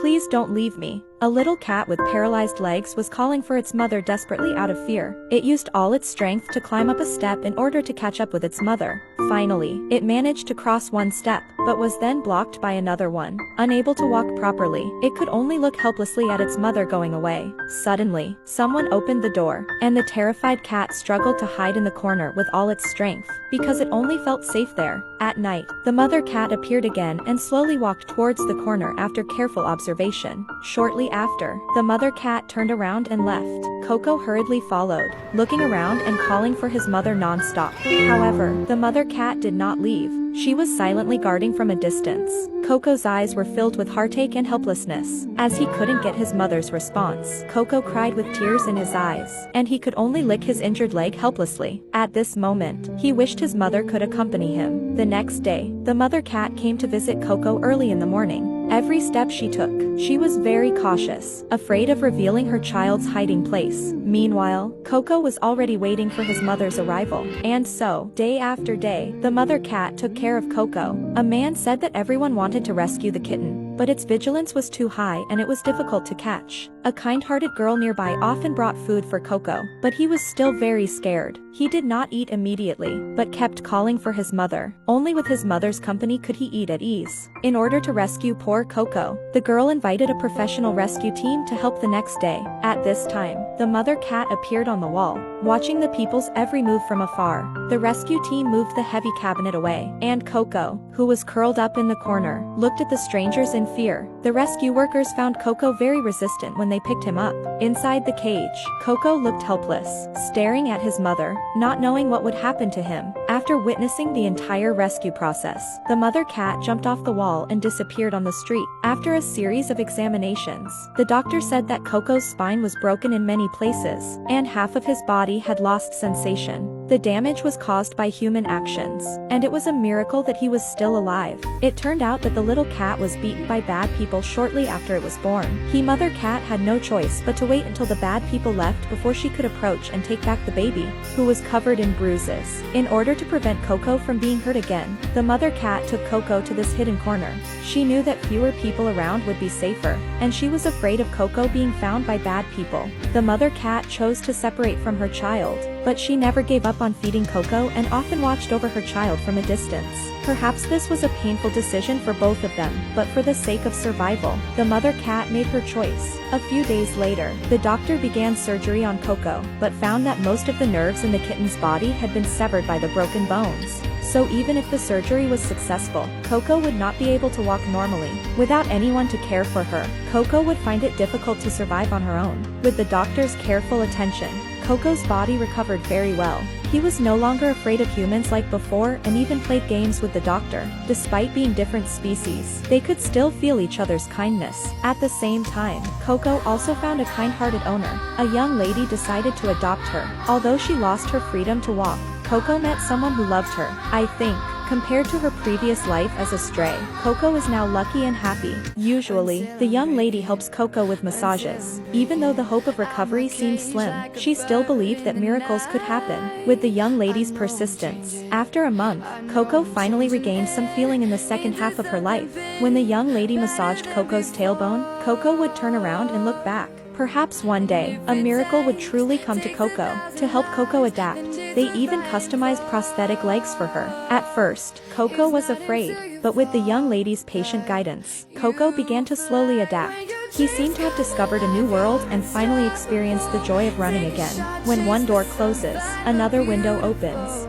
Please don't leave me. A little cat with paralyzed legs was calling for its mother desperately out of fear. It used all its strength to climb up a step in order to catch up with its mother. Finally, it managed to cross one step, but was then blocked by another one. Unable to walk properly, it could only look helplessly at its mother going away. Suddenly, someone opened the door, and the terrified cat struggled to hide in the corner with all its strength, because it only felt safe there. At night, the mother cat appeared again and slowly walked towards the corner after careful observation. Shortly after, the mother cat turned around and left. Coco hurriedly followed, looking around and calling for his mother non-stop. However, the mother cat did not leave. She was silently guarding from a distance. Coco's eyes were filled with heartache and helplessness, as he couldn't get his mother's response. Coco cried with tears in his eyes, and he could only lick his injured leg helplessly. At this moment, he wished his mother could accompany him. The next day, the mother cat came to visit Coco early in the morning. Every step she took, she was very cautious, afraid of revealing her child's hiding place. Meanwhile, Coco was already waiting for his mother's arrival. And so, day after day, the mother cat took care of Coco. A man said that everyone wanted to rescue the kitten, but its vigilance was too high and it was difficult to catch. A kind-hearted girl nearby often brought food for Coco, but he was still very scared. He did not eat immediately, but kept calling for his mother. Only with his mother's company could he eat at ease. In order to rescue poor Coco, the girl invited a professional rescue team to help the next day. At this time, the mother cat appeared on the wall, watching the people's every move from afar. The rescue team moved the heavy cabinet away, and Coco, who was curled up in the corner, looked at the strangers in fear. The rescue workers found Coco very resistant when they picked him up. Inside the cage, Coco looked helpless, staring at his mother, not knowing what would happen to him. After witnessing the entire rescue process, the mother cat jumped off the wall and disappeared on the street. After a series of examinations, the doctor said that Coco's spine was broken in many places, and half of his body had lost sensation. The damage was caused by human actions, and it was a miracle that he was still alive. It turned out that the little cat was beaten by bad people shortly after it was born. The mother cat had no choice but to wait until the bad people left before she could approach and take back the baby, who was covered in bruises. In order to prevent Coco from being hurt again, the mother cat took Coco to this hidden corner. She knew that fewer people around would be safer, and she was afraid of Coco being found by bad people. The mother cat chose to separate from her child, but she never gave up on feeding Coco and often watched over her child from a distance. Perhaps this was a painful decision for both of them, but for the sake of survival, the mother cat made her choice. A few days later, the doctor began surgery on Coco, but found that most of the nerves in the kitten's body had been severed by the broken bones. So even if the surgery was successful, Coco would not be able to walk normally. Without anyone to care for her, Coco would find it difficult to survive on her own. With the doctor's careful attention, Coco's body recovered very well. He was no longer afraid of humans like before and even played games with the doctor. Despite being different species, they could still feel each other's kindness. At the same time, Coco also found a kind-hearted owner. A young lady decided to adopt her. Although she lost her freedom to walk, Coco met someone who loved her. I think, compared to her previous life as a stray, Coco is now lucky and happy. Usually, the young lady helps Coco with massages. Even though the hope of recovery seemed slim, she still believed that miracles could happen. With the young lady's persistence, after a month, Coco finally regained some feeling in the second half of her life. When the young lady massaged Coco's tailbone, Coco would turn around and look back. Perhaps one day, a miracle would truly come to Coco. To help Coco adapt, they even customized prosthetic legs for her. At first, Coco was afraid, but with the young lady's patient guidance, Coco began to slowly adapt. He seemed to have discovered a new world and finally experienced the joy of running again. When one door closes, another window opens.